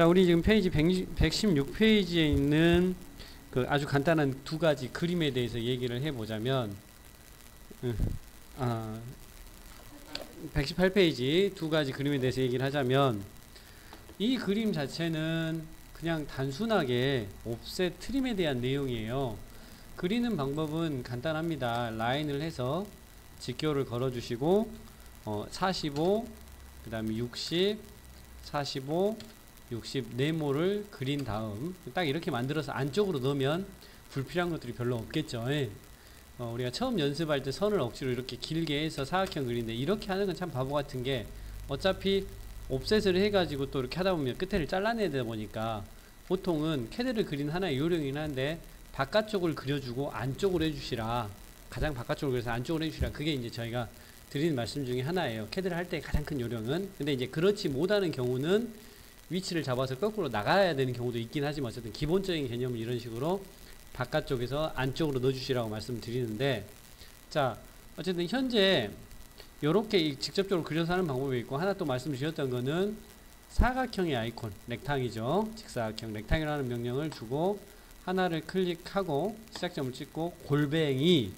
자, 우리 지금 페이지 116페이지에 있는 그 아주 간단한 두 가지 그림에 대해서 얘기를 해보자면, 118페이지 두 가지 그림에 대해서 얘기를 하자면, 이 그림 자체는 그냥 단순하게 옵셋 트림에 대한 내용이에요. 그리는 방법은 간단합니다. 라인을 해서 직교를 걸어주시고 45, 그 다음에 60, 45, 60 네모를 그린 다음 딱 이렇게 만들어서 안쪽으로 넣으면 불필요한 것들이 별로 없겠죠. 우리가 처음 연습할 때 선을 억지로 이렇게 길게 해서 사각형 그리는데, 이렇게 하는 건 참 바보 같은 게, 어차피 옵셋을 해가지고 또 이렇게 하다 보면 끝에를 잘라내다 보니까 보통은 캐드를 그린 하나의 요령이긴 한데, 바깥쪽을 그려주고 안쪽으로 해주시라, 가장 바깥쪽으로 그려서 안쪽으로 해주시라, 그게 이제 저희가 드리는 말씀 중에 하나예요. 캐드를 할 때 가장 큰 요령은. 근데 이제 그렇지 못하는 경우는 위치를 잡아서 거꾸로 나가야 되는 경우도 있긴 하지만, 어쨌든 기본적인 개념은 이런 식으로 바깥쪽에서 안쪽으로 넣어주시라고 말씀드리는데, 자, 어쨌든 현재 요렇게 직접적으로 그려서 하는 방법이 있고, 하나 또 말씀드렸던 거는 사각형의 아이콘, 렉탕이죠. 직사각형, 렉탕이라는 명령을 주고 하나를 클릭하고 시작점을 찍고 골뱅이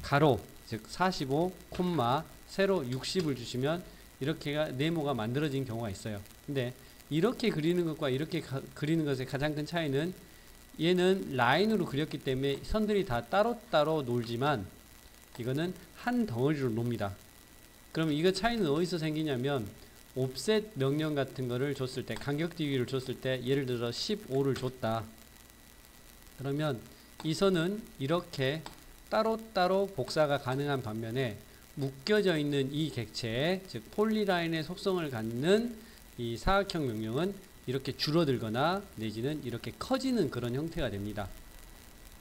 가로, 즉 45, 세로 60을 주시면 이렇게가 네모가 만들어진 경우가 있어요. 근데 이렇게 그리는 것과 이렇게 그리는 것의 가장 큰 차이는, 얘는 라인으로 그렸기 때문에 선들이 다 따로따로 놀지만 이거는 한 덩어리로 놉니다. 그럼 이거 차이는 어디서 생기냐면, 옵셋 명령 같은 거를 줬을 때, 간격대기를 줬을 때, 예를 들어 15를 줬다. 그러면 이 선은 이렇게 따로따로 복사가 가능한 반면에, 묶여져 있는 이 객체, 즉 폴리라인의 속성을 갖는 이 사각형 명령은 이렇게 줄어들거나 내지는 이렇게 커지는 그런 형태가 됩니다.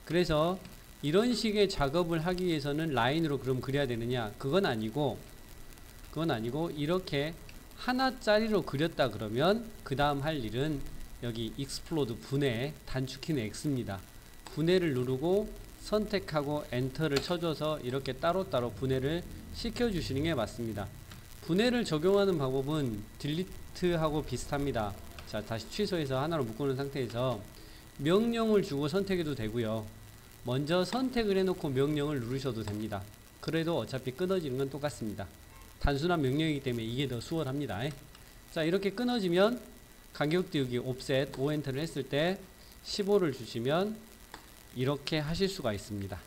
그래서 이런 식의 작업을 하기 위해서는 라인으로 그럼 그려야 되느냐? 그건 아니고 이렇게 하나짜리로 그렸다 그러면 그 다음 할 일은 여기 익스플로드 분해, 단축키는 X입니다. 분해를 누르고 선택하고 엔터를 쳐줘서 이렇게 따로따로 분해를 시켜주시는 게 맞습니다. 분해를 적용하는 방법은 딜리트하고 비슷합니다. 자, 다시 취소해서 하나로 묶어놓은 상태에서 명령을 주고 선택해도 되고요. 먼저 선택을 해놓고 명령을 누르셔도 됩니다. 그래도 어차피 끊어지는 건 똑같습니다. 단순한 명령이기 때문에 이게 더 수월합니다. 자, 이렇게 끊어지면 간격 띄우기 옵셋 오엔터를 했을 때 15를 주시면 이렇게 하실 수가 있습니다.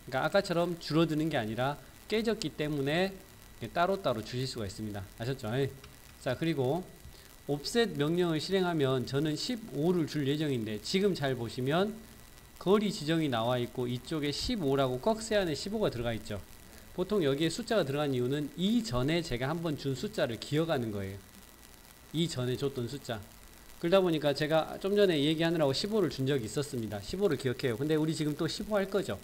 그러니까 아까처럼 줄어드는 게 아니라 깨졌기 때문에 따로따로 주실 수가 있습니다. 아셨죠? 자, 그리고 옵셋 명령을 실행하면 저는 15를 줄 예정인데, 지금 잘 보시면 거리 지정이 나와 있고 이쪽에 15라고 꺽쇠 안에 15가 들어가 있죠. 보통 여기에 숫자가 들어간 이유는 이전에 제가 한번 준 숫자를 기억하는 거예요. 이전에 줬던 숫자. 그러다 보니까 제가 좀 전에 얘기하느라고 15를 준 적이 있었습니다. 15를 기억해요. 근데 우리 지금 또 15 할 거죠.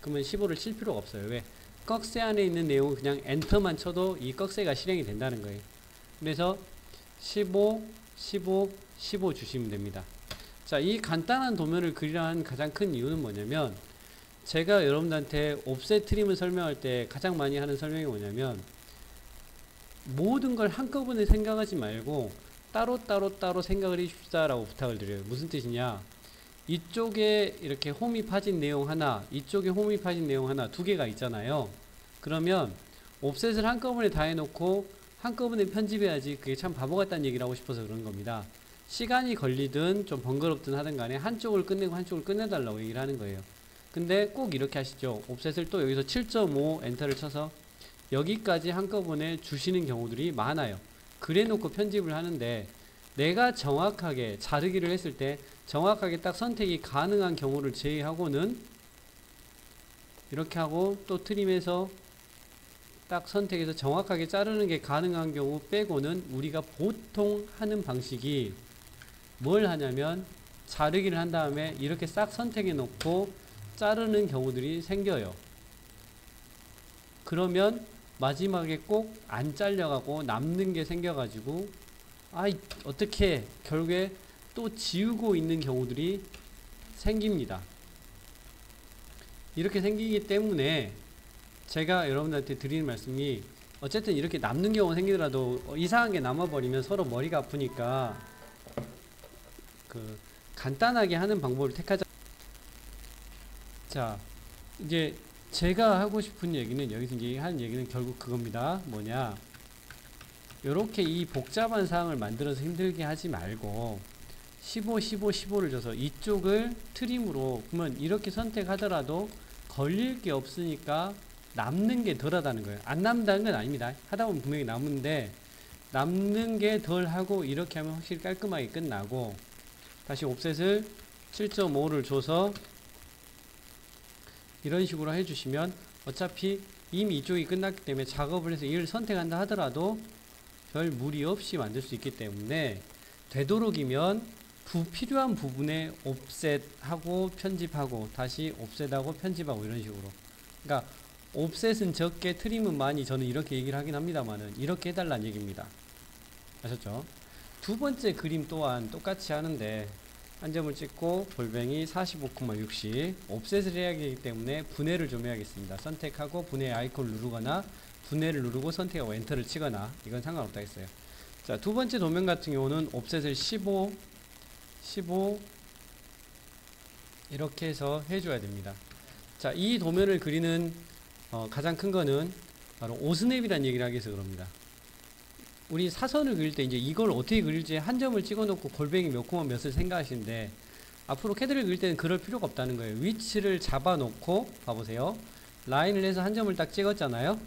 그러면 15를 칠 필요가 없어요. 왜? 꺽쇠 안에 있는 내용은 그냥 엔터만 쳐도 이 꺽쇠가 실행이 된다는 거예요. 그래서 15, 15, 15 주시면 됩니다. 자, 이 간단한 도면을 그리라는 가장 큰 이유는 뭐냐면, 제가 여러분들한테 옵셋 트림을 설명할 때 가장 많이 하는 설명이 뭐냐면, 모든 걸 한꺼번에 생각하지 말고 따로 생각을 해줍시다라고 부탁을 드려요. 무슨 뜻이냐? 이쪽에 이렇게 홈이 파진 내용 하나, 이쪽에 홈이 파진 내용 하나, 두 개가 있잖아요. 그러면 옵셋을 한꺼번에 다 해놓고 한꺼번에 편집해야지, 그게 참 바보 같다는 얘기를 하고 싶어서 그런 겁니다. 시간이 걸리든 좀 번거롭든 하든 간에 한쪽을 끝내고 한쪽을 끝내달라고 얘기를 하는 거예요. 근데 꼭 이렇게 하시죠. 옵셋을 또 여기서 7.5 엔터를 쳐서 여기까지 한꺼번에 주시는 경우들이 많아요. 그래 놓고 편집을 하는데, 내가 정확하게 자르기를 했을 때 정확하게 딱 선택이 가능한 경우를 제외하고는 이렇게 하고, 또 트림해서 딱 선택해서 정확하게 자르는 게 가능한 경우 빼고는 우리가 보통 하는 방식이 뭘 하냐면, 자르기를 한 다음에 이렇게 싹 선택해 놓고 자르는 경우들이 생겨요. 그러면 마지막에 꼭 안 잘려가고 남는 게 생겨가지고, 어떻게 결국에 또 지우고 있는 경우들이 생깁니다. 이렇게 생기기 때문에 제가 여러분들한테 드리는 말씀이, 어쨌든 이렇게 남는 경우가 생기더라도 이상한 게 남아버리면 서로 머리가 아프니까 그 간단하게 하는 방법을 택하자. 자, 이제 제가 하고 싶은 얘기는, 여기서 이제 하는 얘기는 결국 그겁니다. 뭐냐, 요렇게 이 복잡한 사항을 만들어서 힘들게 하지 말고 15, 15, 15를 줘서 이쪽을 트림으로, 그러면 이렇게 선택하더라도 걸릴 게 없으니까 남는 게 덜하다는 거예요. 안 남는다는 건 아닙니다. 하다 보면 분명히 남는데, 남는 게 덜하고 이렇게 하면 확실히 깔끔하게 끝나고, 다시 옵셋을 7.5를 줘서 이런 식으로 해주시면 어차피 이미 이쪽이 끝났기 때문에 작업을 해서 이를 선택한다 하더라도 별 무리 없이 만들 수 있기 때문에, 되도록이면 불필요한 부분에 옵셋하고 편집하고 다시 옵셋하고 편집하고 이런 식으로. 그러니까 옵셋은 적게 트림은 많이, 저는 이렇게 얘기를 하긴 합니다만은 이렇게 해달라는 얘기입니다. 아셨죠? 두 번째 그림 또한 똑같이 하는데, 한 점을 찍고 골뱅이 45,60 옵셋을 해야 하기 때문에 분해를 좀 해야겠습니다. 선택하고 분해 아이콘을 누르거나 분해를 누르고 선택하고 엔터를 치거나, 이건 상관없다 했어요. 자, 두 번째 도면 같은 경우는 옵셋을 15 이렇게 해서 해줘야 됩니다. 자, 이 도면을 그리는 가장 큰 거는 바로 오스냅이라는 얘기를 하기 위해서 그럽니다. 우리 사선을 그릴 때 이제 이걸 어떻게 그릴지 한 점을 찍어 놓고 골뱅이 몇 코마 몇을 생각하시는데, 앞으로 캐드를 그릴 때는 그럴 필요가 없다는 거예요. 위치를 잡아 놓고 봐보세요. 라인을 해서 한 점을 딱 찍었잖아요.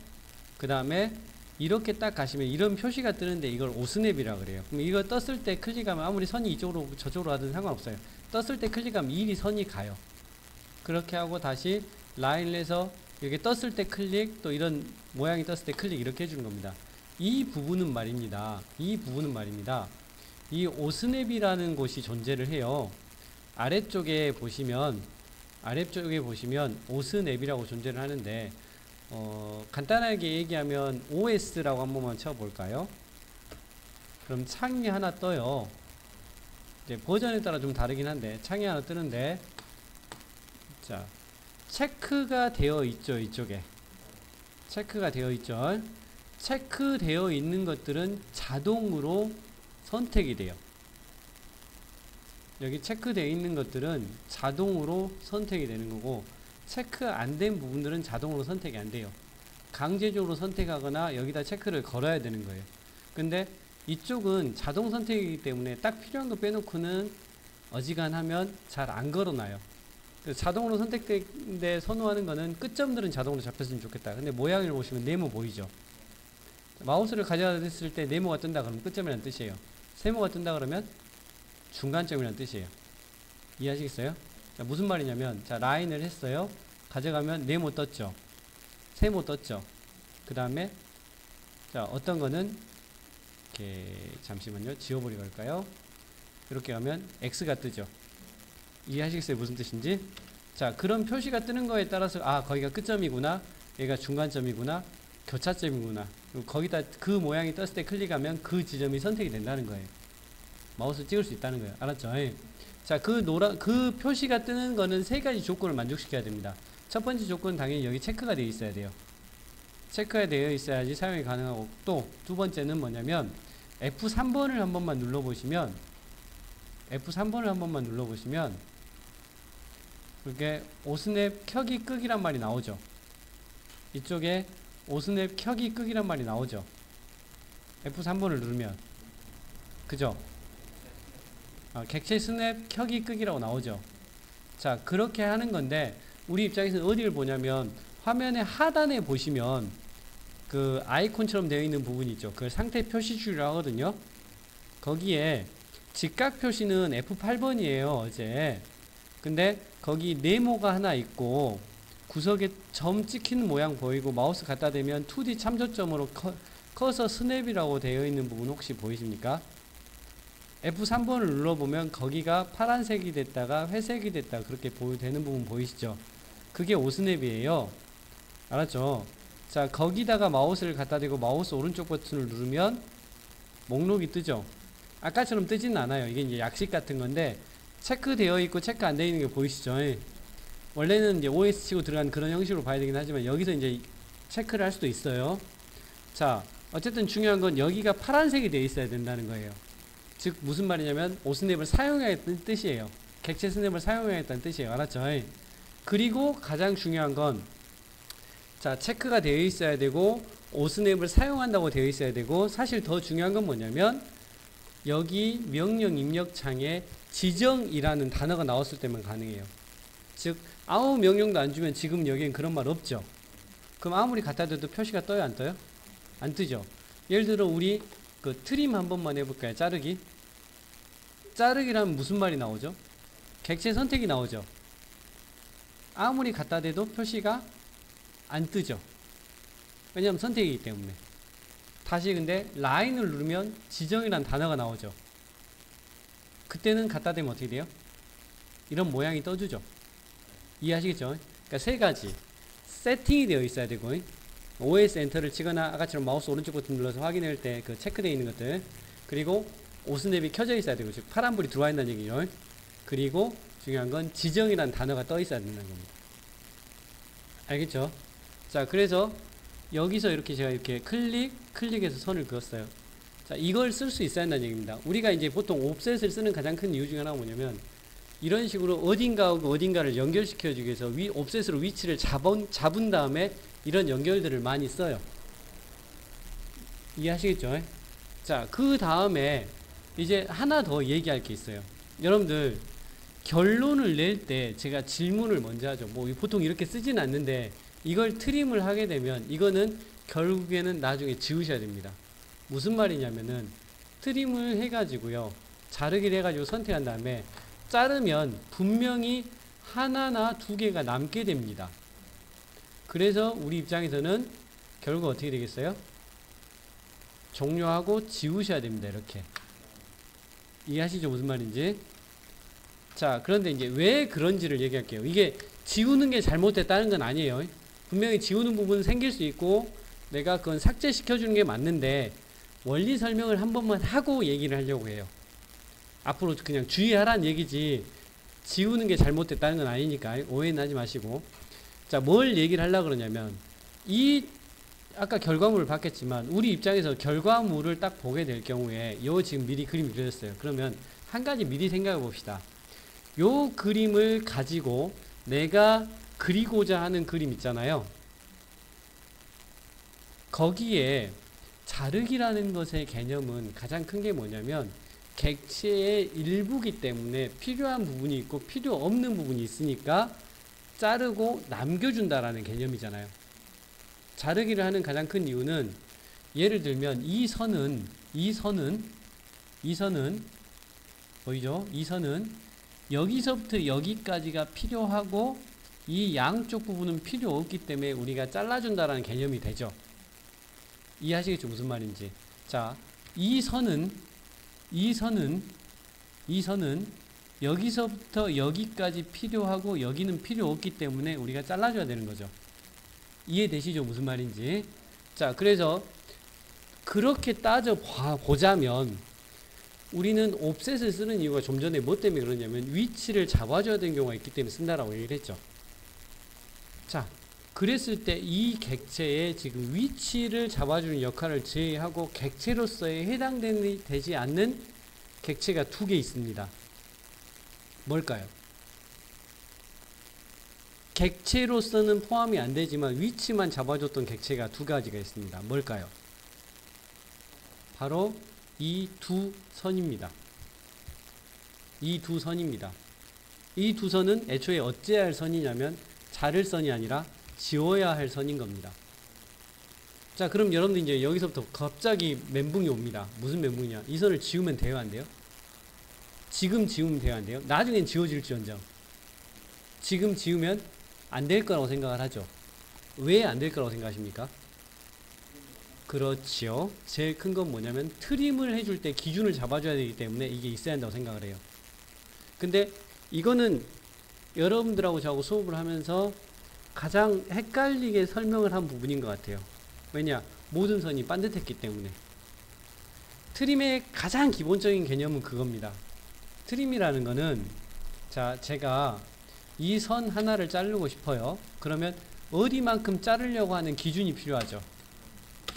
그 다음에 이렇게 딱 가시면 이런 표시가 뜨는데 이걸 오스냅이라 그래요. 그럼 이거 떴을 때 클릭하면 아무리 선이 이쪽으로 저쪽으로 하든 상관없어요. 떴을 때 클릭하면 일이 선이 가요. 그렇게 하고 다시 라인을 해서 이렇게 떴을 때 클릭, 또 이런 모양이 떴을 때 클릭, 이렇게 해주는 겁니다. 이 부분은 말입니다. 이 오스냅이라는 곳이 존재를 해요. 아래쪽에 보시면 오스냅이라고 존재를 하는데, 간단하게 얘기하면 OS라고 한 번만 쳐볼까요? 그럼 창이 하나 떠요. 이제 버전에 따라 좀 다르긴 한데 창이 하나 뜨는데, 자, 체크가 되어 있죠. 이쪽에 체크가 되어 있죠. 체크되어 있는 것들은 자동으로 선택이 돼요. 여기 체크되어 있는 것들은 자동으로 선택이 되는 거고, 체크 안 된 부분들은 자동으로 선택이 안 돼요. 강제적으로 선택하거나 여기다 체크를 걸어야 되는 거예요. 근데 이쪽은 자동 선택이기 때문에 딱 필요한 거 빼놓고는 어지간하면 잘 안 걸어놔요. 자동으로 선택되는데 선호하는 거는 끝점들은 자동으로 잡혔으면 좋겠다. 근데 모양을 보시면 네모 보이죠? 마우스를 가져다 댔을 때 네모가 뜬다 그러면 끝점이라는 뜻이에요. 세모가 뜬다 그러면 중간점이라는 뜻이에요. 이해하시겠어요? 자, 무슨 말이냐면, 자, 라인을 했어요. 가져가면 네모 떴죠. 세모 떴죠. 그 다음에 자, 어떤 거는 이렇게, 잠시만요, 지워버리고 할까요? 이렇게 하면 X가 뜨죠. 이해하시겠어요? 무슨 뜻인지? 자, 그런 표시가 뜨는 거에 따라서, 아, 거기가 끝점이구나, 여기가 중간점이구나, 교차점이구나, 거기다 그 모양이 떴을 때 클릭하면 그 지점이 선택이 된다는 거예요. 마우스 찍을 수 있다는 거예요. 알았죠? 자, 그 표시가 뜨는 거는 세 가지 조건을 만족시켜야 됩니다. 첫 번째 조건은 당연히 여기 체크가 되어 있어야 돼요. 체크가 되어 있어야지 사용이 가능하고, 또 두 번째는 뭐냐면 F3번을 한 번만 눌러보시면, 그게 오스냅 켜기 끄기란 말이 나오죠. 이쪽에 오스냅 켜기 끄기란 말이 나오죠. F3번을 누르면, 그죠? 객체 스냅 켜기 끄기라고 나오죠. 자, 그렇게 하는 건데, 우리 입장에서는 어디를 보냐면, 화면의 하단에 보시면 그 아이콘처럼 되어 있는 부분이 있죠. 그걸 상태 표시줄이라고 하거든요. 거기에 직각 표시는 F8번이에요 어제. 근데 거기 네모가 하나 있고 구석에 점 찍히는 모양 보이고, 마우스 갖다 대면 2D 참조점으로 커서 스냅이라고 되어 있는 부분 혹시 보이십니까? F3번을 눌러보면 거기가 파란색이 됐다가 회색이 됐다가 그렇게 되는 부분 보이시죠? 그게 오스냅이에요. 알았죠? 자, 거기다가 마우스를 갖다 대고 마우스 오른쪽 버튼을 누르면 목록이 뜨죠? 아까처럼 뜨지는 않아요. 이게 이제 약식 같은 건데, 체크되어 있고 체크 안 되어 있는 게 보이시죠? 원래는 이제 OS 치고 들어간 그런 형식으로 봐야 되긴 하지만, 여기서 이제 체크를 할 수도 있어요. 자, 어쨌든 중요한 건 여기가 파란색이 되어 있어야 된다는 거예요. 즉 무슨 말이냐면 오스냅을 사용해야겠다는 뜻이에요. 객체 스냅을 사용해야겠다는 뜻이에요. 알았죠? 그리고 가장 중요한 건 자, 체크가 되어 있어야 되고 오스냅을 사용한다고 되어 있어야 되고, 사실 더 중요한 건 뭐냐면 여기 명령 입력창에 지정이라는 단어가 나왔을 때만 가능해요. 즉 아무 명령도 안 주면 지금 여기엔 그런 말 없죠. 그럼 아무리 갖다 대도 표시가 떠요, 안 떠요? 안 뜨죠. 예를 들어 우리 그 트림 한 번만 해볼까요? 자르기. 자르기라면 무슨 말이 나오죠? 객체 선택이 나오죠. 아무리 갖다 대도 표시가 안 뜨죠. 왜냐하면 선택이기 때문에. 다시 근데 라인을 누르면 지정이라는 단어가 나오죠. 그때는 갖다 대면 어떻게 돼요? 이런 모양이 떠주죠. 이해하시겠죠? 그러니까 세 가지 세팅이 되어 있어야 되고, OS 엔터를 치거나 아까처럼 마우스 오른쪽 버튼 눌러서 확인할 때 그 체크되어 있는 것들, 그리고 오스냅이 켜져 있어야 되고, 즉 파란불이 들어와 있다는 얘기죠. 그리고 중요한 건 지정이라는 단어가 떠 있어야 된다는 겁니다. 알겠죠? 자, 그래서 여기서 이렇게 제가 이렇게 클릭해서 선을 그었어요. 자, 이걸 쓸 수 있어야 한다는 얘기입니다. 우리가 이제 보통 옵셋을 쓰는 가장 큰 이유 중에 하나가 뭐냐면, 이런 식으로 어딘가하고 어딘가를 연결시켜 주기 위해서 옵셋으로 위치를 잡은 다음에 이런 연결들을 많이 써요. 이해하시겠죠? 자, 그 다음에 이제 하나 더 얘기할 게 있어요. 여러분들 결론을 낼 때 제가 질문을 먼저 하죠. 뭐 보통 이렇게 쓰진 않는데 이걸 트림을 하게 되면 이거는 결국에는 나중에 지우셔야 됩니다. 무슨 말이냐면은 트림을 해가지고요, 자르기를 해가지고 선택한 다음에 자르면 분명히 하나나 두 개가 남게 됩니다. 그래서 우리 입장에서는 결국 어떻게 되겠어요? 종료하고 지우셔야 됩니다. 이렇게. 이해하시죠? 무슨 말인지? 자, 그런데 이제 왜 그런지를 얘기할게요. 이게 지우는 게 잘못됐다는 건 아니에요. 분명히 지우는 부분은 생길 수 있고 내가 그건 삭제시켜주는 게 맞는데, 원리 설명을 한 번만 하고 얘기를 하려고 해요. 앞으로 그냥 주의하라는 얘기지 지우는 게 잘못됐다는 건 아니니까 오해는 하지 마시고. 자, 뭘 얘기를 하려고 그러냐면, 아까 결과물을 봤겠지만 우리 입장에서 결과물을 딱 보게 될 경우에 요 지금 미리 그림이 그려졌어요. 그러면 한 가지 미리 생각해 봅시다. 요 그림을 가지고 내가 그리고자 하는 그림 있잖아요. 거기에 자르기라는 것의 개념은 가장 큰 게 뭐냐면, 객체의 일부기 때문에 필요한 부분이 있고 필요 없는 부분이 있으니까 자르고 남겨준다라는 개념이잖아요. 자르기를 하는 가장 큰 이유는, 예를 들면 이 선은 보이죠? 이 선은 여기서부터 여기까지가 필요하고 이 양쪽 부분은 필요 없기 때문에 우리가 잘라준다라는 개념이 되죠. 이해하시겠죠? 무슨 말인지. 자, 이 선은 여기서부터 여기까지 필요하고 여기는 필요 없기 때문에 우리가 잘라줘야 되는 거죠. 이해되시죠? 무슨 말인지. 자, 그래서 그렇게 따져보자면 우리는 옵셋을 쓰는 이유가 좀 전에 뭐 때문에 그러냐면 위치를 잡아줘야 되는 경우가 있기 때문에 쓴다라고 얘기를 했죠. 자, 그랬을 때 이 객체의 지금 위치를 잡아주는 역할을 제외하고 객체로서에 해당되지 않는 객체가 두 개 있습니다. 뭘까요? 객체로서는 포함이 안 되지만 위치만 잡아줬던 객체가 두 가지가 있습니다. 뭘까요? 바로 이 두 선입니다. 이 두 선입니다. 이 두 선은 애초에 어찌해야 할 선이냐면 자를 선이 아니라 지워야 할 선인 겁니다. 자, 그럼 여러분들 이제 여기서부터 갑자기 멘붕이 옵니다. 무슨 멘붕이냐? 이 선을 지우면 돼요, 안 돼요? 지금 지우면 돼요, 안 돼요? 나중엔 지워질지언정. 지금 지우면 안 될 거라고 생각을 하죠. 왜 안 될 거라고 생각하십니까? 그렇지요. 제일 큰 건 뭐냐면 트림을 해줄 때 기준을 잡아줘야 되기 때문에 이게 있어야 한다고 생각을 해요. 근데 이거는 여러분들하고 저하고 수업을 하면서 가장 헷갈리게 설명을 한 부분인 것 같아요. 왜냐? 모든 선이 반듯했기 때문에. 트림의 가장 기본적인 개념은 그겁니다. 트림이라는 거는, 자, 제가 이 선 하나를 자르고 싶어요. 그러면 어디만큼 자르려고 하는 기준이 필요하죠.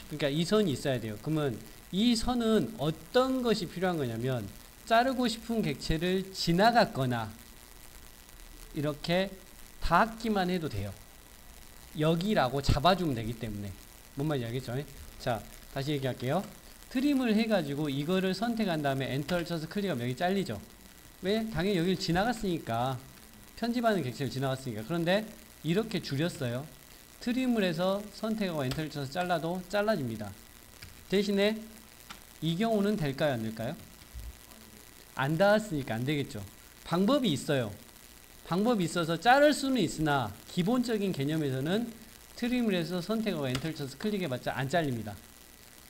그러니까 이 선이 있어야 돼요. 그러면 이 선은 어떤 것이 필요한 거냐면 자르고 싶은 객체를 지나갔거나 이렇게 닿기만 해도 돼요. 여기라고 잡아주면 되기 때문에. 뭔 말인지 알겠죠? 자, 다시 얘기할게요. 트림을 해가지고 이거를 선택한 다음에 엔터를 쳐서 클릭하면 여기 잘리죠. 왜? 당연히 여기를 지나갔으니까. 편집하는 객체를 지나갔으니까. 그런데 이렇게 줄였어요. 트림을 해서 선택하고 엔터를 쳐서 잘라도 잘라집니다. 대신에 이 경우는 될까요? 안 될까요? 안 닿았으니까 안 되겠죠. 방법이 있어요. 방법이 있어서 자를 수는 있으나 기본적인 개념에서는 트림을 해서 선택하고 엔터를 쳐서 클릭해봤자 안 잘립니다.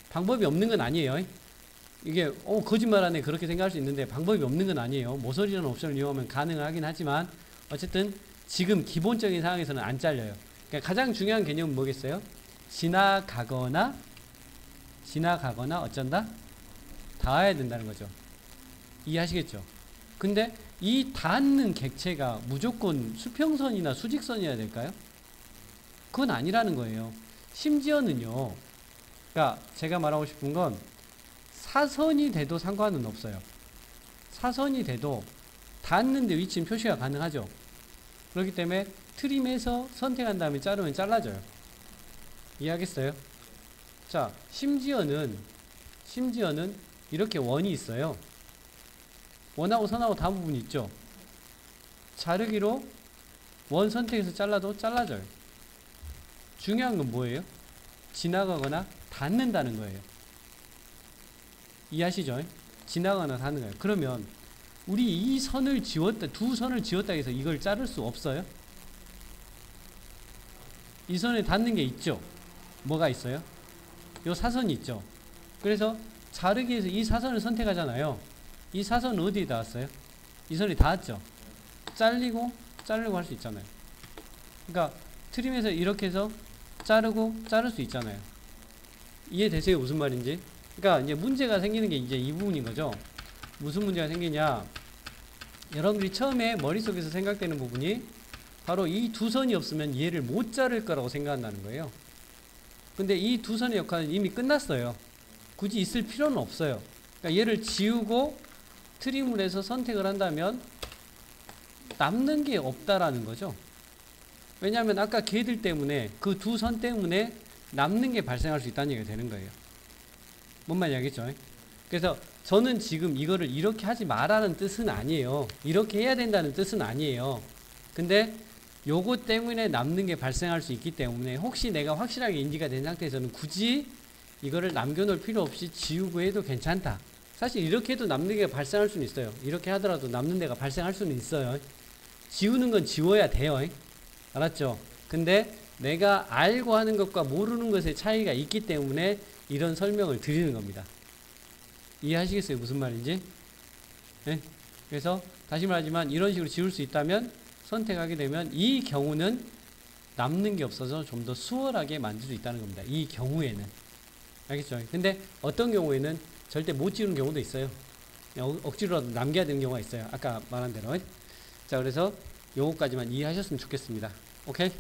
방법이 없는 건 아니에요. 이게 거짓말하네 그렇게 생각할 수 있는데 방법이 없는 건 아니에요. 모서리라는 옵션을 이용하면 가능하긴 하지만 어쨌든 지금 기본적인 상황에서는 안 잘려요. 그러니까 가장 중요한 개념은 뭐겠어요? 지나가거나 어쩐다? 닿아야 된다는 거죠. 이해하시겠죠? 근데 이 닿는 객체가 무조건 수평선이나 수직선이어야 될까요? 그건 아니라는 거예요. 심지어는요. 그러니까 제가 말하고 싶은 건 사선이 돼도 상관은 없어요. 사선이 돼도 닿는데 위치는 표시가 가능하죠. 그렇기 때문에 트림해서 선택한 다음에 자르면 잘라져요. 이해하겠어요? 자, 심지어는 이렇게 원이 있어요. 원하고 선하고 닿은 부분이 있죠. 자르기로 원 선택해서 잘라도 잘라져요. 중요한 건 뭐예요? 지나가거나 닿는다는 거예요. 이해하시죠? 지나가거나 닿는 거예요. 그러면 우리 이 선을 지웠다, 두 선을 지웠다 해서 이걸 자를 수 없어요? 이 선에 닿는 게 있죠? 뭐가 있어요? 요 사선이 있죠? 그래서 자르기 위해서 이 사선을 선택하잖아요. 이 사선은 어디에 닿았어요? 이 선이 닿았죠? 자르고 할 수 있잖아요. 그러니까 트림에서 이렇게 해서 자를 수 있잖아요. 이해되세요? 무슨 말인지? 그러니까 이제 문제가 생기는 게 이제 이 부분인 거죠. 무슨 문제가 생기냐? 여러분들이 처음에 머릿속에서 생각되는 부분이 바로 이 두 선이 없으면 얘를 못 자를 거라고 생각한다는 거예요. 근데 이 두 선의 역할은 이미 끝났어요. 굳이 있을 필요는 없어요. 그러니까 얘를 지우고 트림을 해서 선택을 한다면 남는 게 없다라는 거죠. 왜냐하면 아까 걔들 때문에 그 두 선 때문에 남는 게 발생할 수 있다는 얘기가 되는 거예요. 뭔 말인지 알겠죠? 그래서 저는 지금 이거를 이렇게 하지 말라는 뜻은 아니에요. 이렇게 해야 된다는 뜻은 아니에요. 근데 요거 때문에 남는 게 발생할 수 있기 때문에 혹시 내가 확실하게 인지가 된 상태에서는 굳이 이거를 남겨놓을 필요 없이 지우고 해도 괜찮다. 사실 이렇게 해도 남는 게 발생할 수는 있어요. 이렇게 하더라도 남는 데가 발생할 수는 있어요. 지우는 건 지워야 돼요. 알았죠? 근데 내가 알고 하는 것과 모르는 것의 차이가 있기 때문에 이런 설명을 드리는 겁니다. 이해하시겠어요? 무슨 말인지? 네? 그래서 다시 말하지만 이런 식으로 지울 수 있다면 선택하게 되면 이 경우는 남는 게 없어서 좀 더 수월하게 만들 수 있다는 겁니다. 이 경우에는. 알겠죠? 근데 어떤 경우에는 절대 못 지우는 경우도 있어요. 억지로라도 남겨야 되는 경우가 있어요. 아까 말한 대로. 자, 그래서 요거까지만 이해하셨으면 좋겠습니다. 오케이?